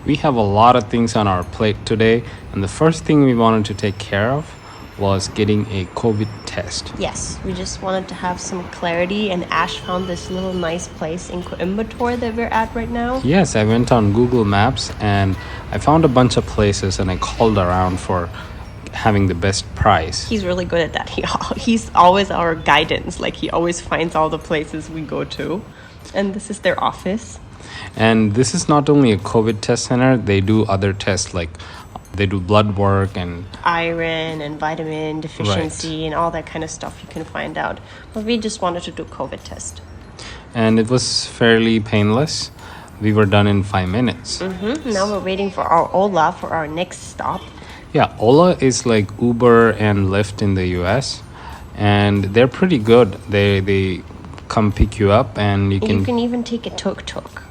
we have a lot of things on our plate today, and the first thing we wanted to take care of was getting a COVID test. Yes, we just wanted to have some clarity, and Ash found this little nice place in Coimbatore that we're at right now. Yes, I went on Google Maps and I found a bunch of places and I called around for having the best price. He's really good at that. He's always our guidance. Like, he always finds all the places we go to. And this is their office. And this is not only a COVID test center, they do other tests like they do blood work and iron and vitamin deficiency and all that kind of stuff you can find out. But we just wanted to do COVID test. And it was fairly painless. We were done in 5 minutes. Now we're waiting for our Ola for our next stop. Yeah, Ola is like Uber and Lyft in the US, and they're pretty good. They come pick you up, and you can even take a tuk-tuk,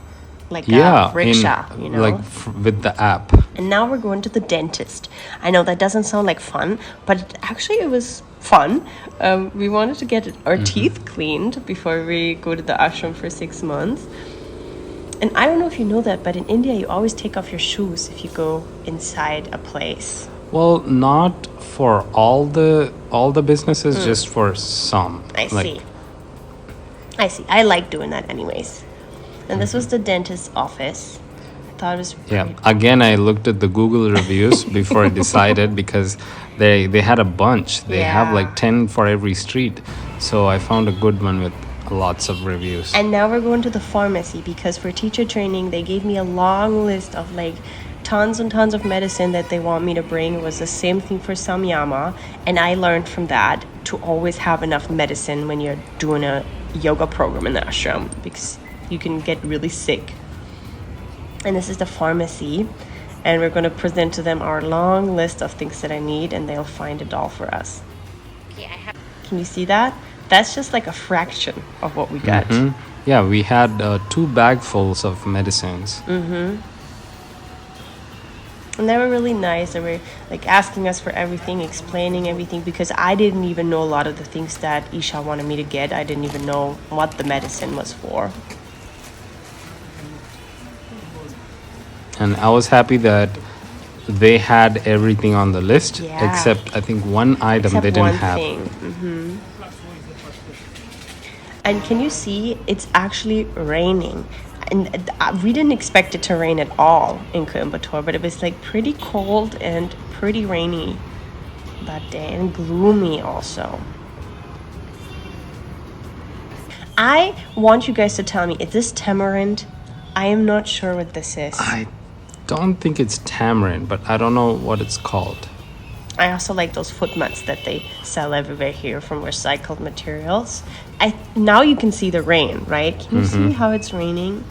like a rickshaw, like with the app. And now we're going to the dentist. I know that doesn't sound like fun, but actually it was fun. We wanted to get our teeth cleaned before we go to the ashram for 6 months. And I don't know if you know that, but in India, you always take off your shoes if you go inside a place. Well, not for all the businesses, just for some. I see. I like doing that anyways. And this was the dentist's office. I thought it was pretty. Again, I looked at the Google reviews before I decided because they had a bunch. They have like 10 for every street. So I found a good one with lots of reviews. And now we're going to the pharmacy because for teacher training they gave me a long list of like tons and tons of medicine that they want me to bring. It was the same thing for samyama, and I learned from that to always have enough medicine when you're doing a yoga program in the ashram because you can get really sick. And this is the pharmacy, and we're going to present to them our long list of things that I need, and they'll find it all for us. Can you see that? That's just like a fraction of what we got. Yeah, we had 2 bagfuls of medicines. And they were really nice. They were like asking us for everything, explaining everything, because I didn't even know a lot of the things that Isha wanted me to get. I didn't even know what the medicine was for. And I was happy that they had everything on the list, except I think one item they didn't have. And can you see, it's actually raining. And we didn't expect it to rain at all in Coimbatore, but it was like pretty cold and pretty rainy that day, and gloomy also. I want you guys to tell me, is this tamarind? I am not sure what this is. I don't think it's tamarind, but I don't know what it's called. I also like those foot mats that they sell everywhere here from recycled materials. Now you can see the rain, right? Can you see how it's raining?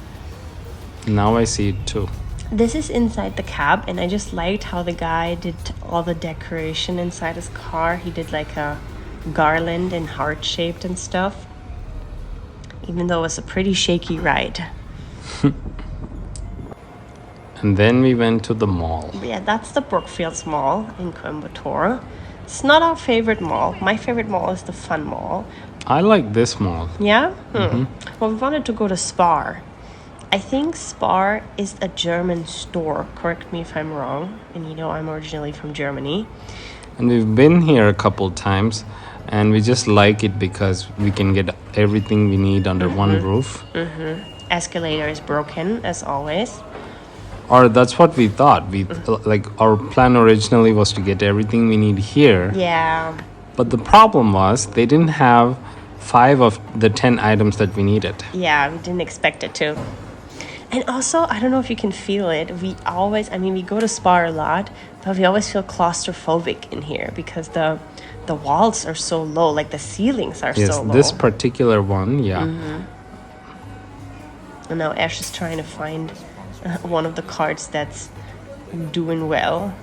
Now I see it too. This is inside the cab, and I just liked how the guy did all the decoration inside his car. He did like a garland and heart-shaped and stuff, even though it was a pretty shaky ride. And then we went to the mall. Yeah, that's the Brookfields mall in Coimbatore. It's not our favorite mall. My favorite mall is the Fun Mall. I like this mall. Yeah? Well, we wanted to go to Spar. I think Spar is a German store. Correct me if I'm wrong. And you know I'm originally from Germany. And we've been here a couple times, and we just like it because we can get everything we need under one roof. Escalator is broken, as always. Or that's what we thought. Like our plan originally was to get everything we need here. Yeah. But the problem was they didn't have 5 of the 10 items that we needed. Yeah, we didn't expect it to. And also, I don't know if you can feel it. We go to Spar a lot, but we always feel claustrophobic in here because the walls are so low, like the ceilings are so low. Yes, this particular one, yeah. And now Ash is trying to find one of the cards that's doing well.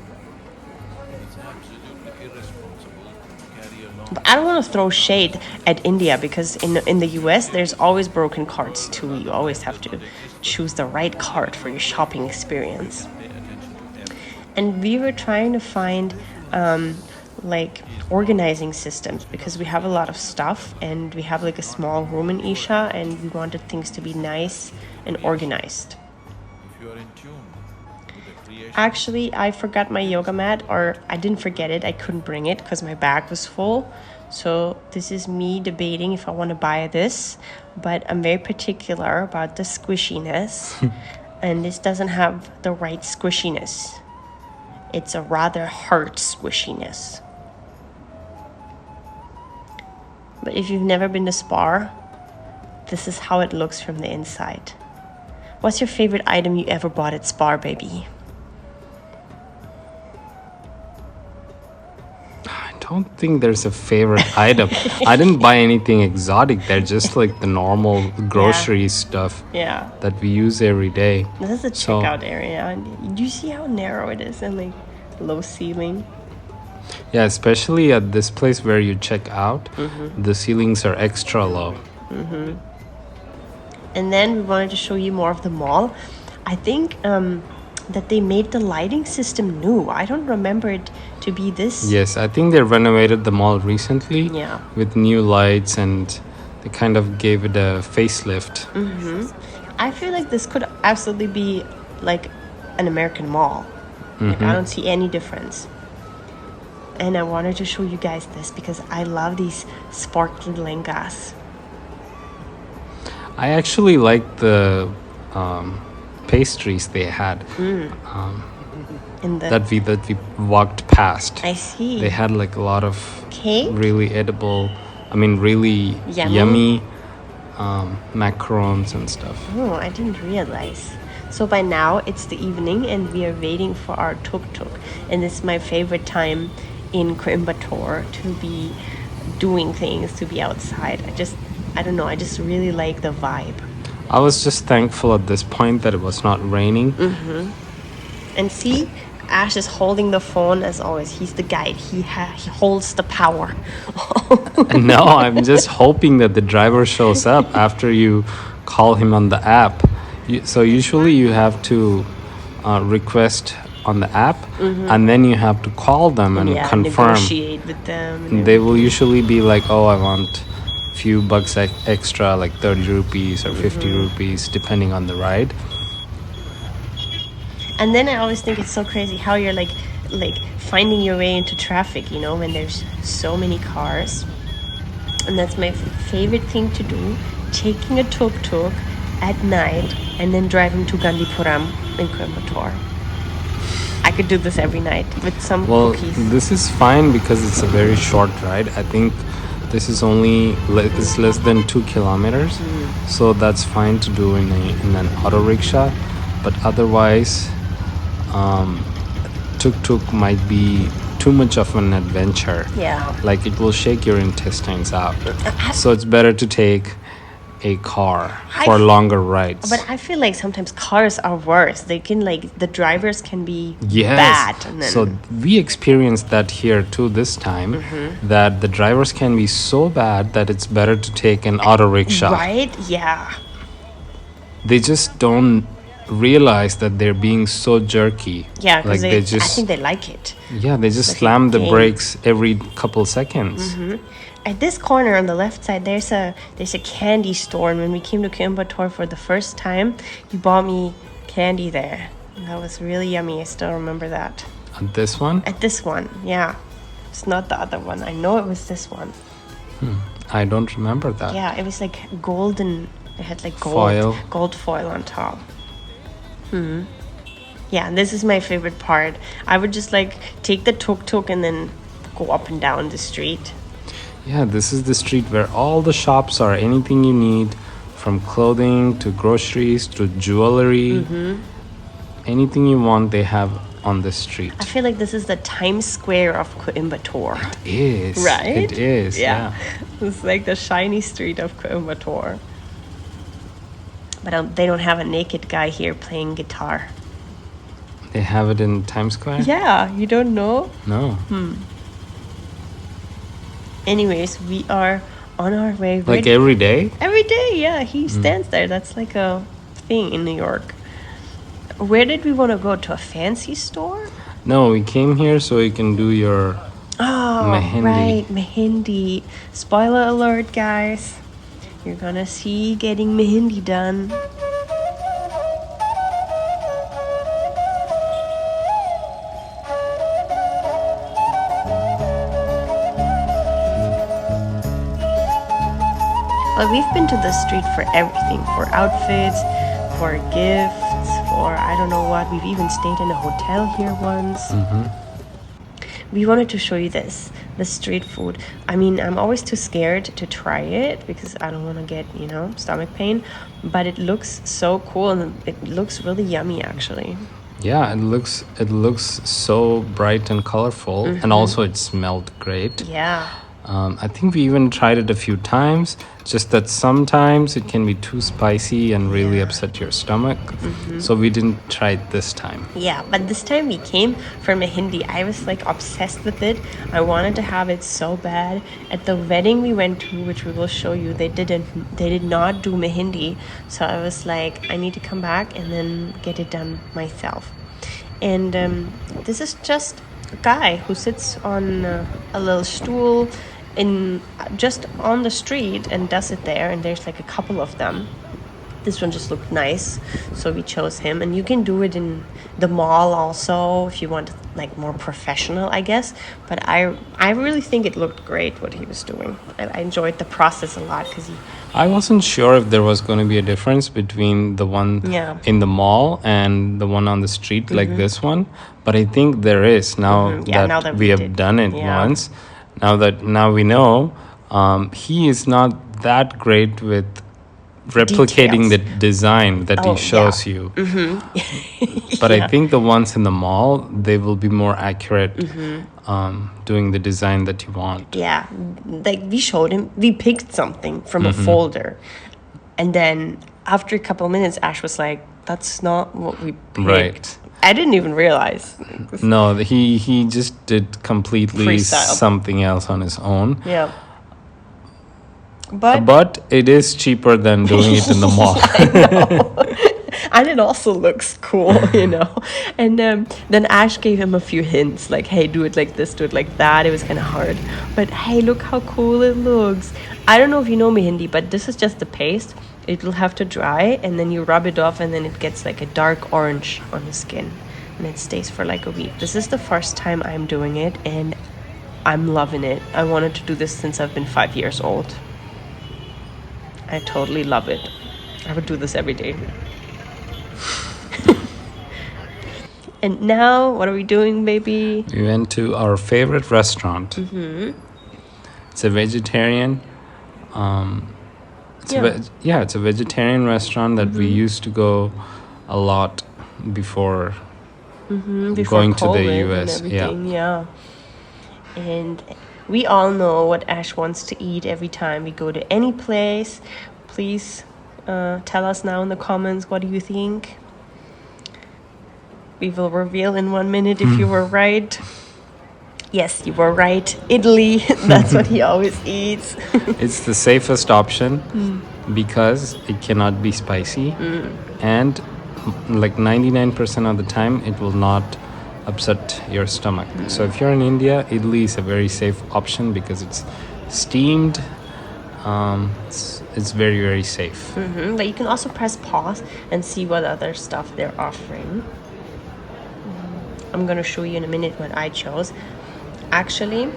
But I don't want to throw shade at India because in the US there's always broken cards too. You always have to choose the right card for your shopping experience. And we were trying to find like organizing systems because we have a lot of stuff and we have like a small room in Isha and we wanted things to be nice and organized. If you are in tune. Actually, I forgot my yoga mat, or I didn't forget it. I couldn't bring it because my bag was full. So this is me debating if I want to buy this, but I'm very particular about the squishiness, and this doesn't have the right squishiness. It's a rather hard squishiness. But if you've never been to Spa, this is how it looks from the inside. What's your favorite item you ever bought at Spa, baby? I don't think there's a favorite item. I didn't buy anything exotic. They're just like the normal grocery stuff Yeah. that we use every day. This is the So- checkout area. Do you see how narrow it is and like low ceiling? Yeah, especially at this place where you check out, the ceilings are extra low. And then we wanted to show you more of the mall. I think that they made the lighting system new. I don't remember it to be this. Yes, I think they renovated the mall recently Yeah. with new lights, and they kind of gave it a facelift. I feel like this could absolutely be like an American mall. Like, I don't see any difference. And I wanted to show you guys this because I love these sparkly lehengas. I actually like the pastries they had In the that we walked past. I see. They had like a lot of Cake? really edible, really Yummy. yummy macarons and stuff. Oh, I didn't realize. So by now it's the evening and we are waiting for our tuk-tuk. And this is my favorite time in Coimbatore to be doing things, to be outside. I don't know, I just really like the vibe. I was just thankful at this point that it was not raining. And see, Ash is holding the phone as always. He's the guide. He holds the power. No, I'm just hoping that the driver shows up after you call him on the app. So usually you have to request on the app, and then you have to call them and Yeah, confirm. negotiate with them. And They will usually be like, oh, I want a few bucks extra, like 30 rupees or 50 rupees, depending on the ride. And then I always think it's so crazy how you're like finding your way into traffic, you know, when there's so many cars. And that's my favorite thing to do, taking a tuk-tuk at night and then driving to Gandhipuram in Coimbatore. I could do this every night with some Well, cookies. this is fine because it's a very short ride. I think this is only it's less than 2 kilometers, so that's fine to do in an auto rickshaw. But otherwise, tuk-tuk might be too much of an adventure. Yeah. Like it will shake your intestines out. So it's better to take a car for longer rides. But I feel like sometimes cars are worse. They can the drivers can be Yes. bad. And then, So we experienced that here too this time, that the drivers can be so bad that it's better to take an auto rickshaw. right? Yeah. They just don't realize that they're being so jerky. Yeah, because like I think they like it. yeah, they just like a slam the game. brakes every couple seconds. At this corner on the left side, there's a candy store. And when we came to Coimbatore for the first time, you bought me candy there. And that was really yummy. I still remember that. And this one, At this one, yeah. It's not the other one. I know it was this one. I don't remember that. Yeah, it was like golden. It had like gold foil on top. Yeah, and this is my favorite part. I would just take the tuk-tuk and then go up and down the street. Yeah, this is the street where all the shops are. Anything you need, from clothing to groceries to jewelry. Anything you want, they have on the street. I feel like this is the Times Square of Coimbatore. It is. Right? It is, yeah. It's like the shiny street of Coimbatore. But they don't have a naked guy here playing guitar. They have it in Times Square? Yeah, you don't know? No. Anyways, we are on our way. Like every day? Every day, yeah. He stands there. That's like a thing in New York. Where did we want to go? To a fancy store? No, we came here so you can do your Oh, Mehendi. right. Mehendi. Spoiler alert, guys. You're gonna see getting Mehendi done. But we've been to the street for everything, for outfits, for gifts, for I don't know what. We've even stayed in a hotel here once. We wanted to show you this, the street food. I mean, I'm always too scared to try it because I don't want to get, stomach pain. But it looks so cool and it looks really yummy, actually. Yeah, it looks so bright and colorful, and also it smelled great. Yeah. I think we even tried it a few times, just that sometimes it can be too spicy and really upset your stomach. So we didn't try it this time. Yeah, but this time we came for Mehndi. I was like obsessed with it. I wanted to have it so bad. At the wedding we went to, which we will show you, they did not do Mehndi. So I was like, I need to come back and then get it done myself. And this is just a guy who sits on a little stool just on the street and does it there, and there's like a couple of them. This one just looked nice, so we chose him. And you can do it in the mall also if you want like more professional, I guess. But I really think it looked great what he was doing. I enjoyed the process a lot because I wasn't sure if there was going to be a difference between the one in the mall and the one on the street like this one, but I think there is now, that we have done it once. Now we know he is not that great with replicating the design that he shows you. But I think the ones in the mall, they will be more accurate doing the design that you want. Yeah, like we showed him, we picked something from a folder, and then after a couple of minutes Ash was like, that's not what we picked. Right. I didn't even realize. No, he just did completely Freestyle. something else on his own. Yeah. But it is cheaper than doing it in the mall. and it also looks cool, And then Ash gave him a few hints, like, hey, do it like this, do it like that. It was kind of hard. But hey, look how cool it looks. I don't know if you know Mehndi, but this is just the paste. It will have to dry, and then you rub it off, and then it gets like a dark orange on the skin. And it stays for like a week. This is the first time I'm doing it, and I'm loving it. I wanted to do this since I've been 5 years old. I totally love it. I would do this every day. And now, what are we doing, baby? We went to our favorite restaurant. It's a vegetarian. It's a vegetarian restaurant that we used to go a lot before going to the US. Yeah. And we all know what Ash wants to eat every time we go to any place. Please tell us now in the comments, what do you think? We will reveal in 1 minute if you were right. Yes, you were right. Italy, that's what he always eats. It's the safest option because it cannot be spicy. And like 99% of the time, it will not upset your stomach. So if you're in India, Italy is a very safe option because it's steamed. It's very, very safe. But you can also press pause and see what other stuff they're offering. I'm going to show you in a minute what I chose. Actually,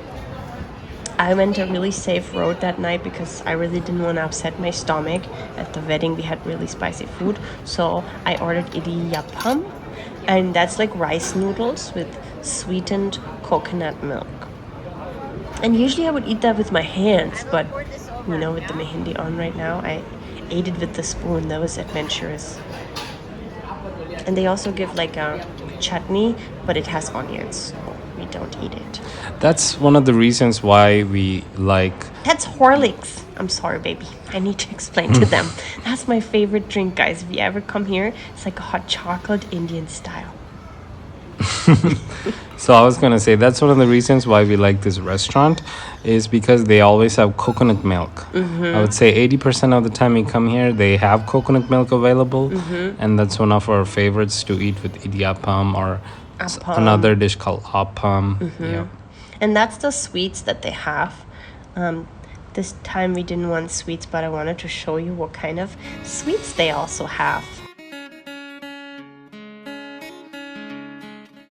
I went a really safe road that night because I really didn't want to upset my stomach. At the wedding, we had really spicy food. So I ordered idiyappam. And that's like rice noodles with sweetened coconut milk. And usually I would eat that with my hands, but with the Mehndi on right now, I ate it with the spoon. That was adventurous. And they also give like a chutney, but it has onions, so we don't eat it. That's one of the reasons why we like... That's Horlicks. I'm sorry, baby. I need to explain to them. That's my favorite drink, guys. If you ever come here, it's like a hot chocolate Indian style. So I was going to say, that's one of the reasons why we like this restaurant is because they always have coconut milk. I would say 80% of the time you come here, they have coconut milk available. And that's one of our favorites to eat with idiyappam or another dish called appam. Yeah. And that's the sweets that they have. This time we didn't want sweets, but I wanted to show you what kind of sweets they also have.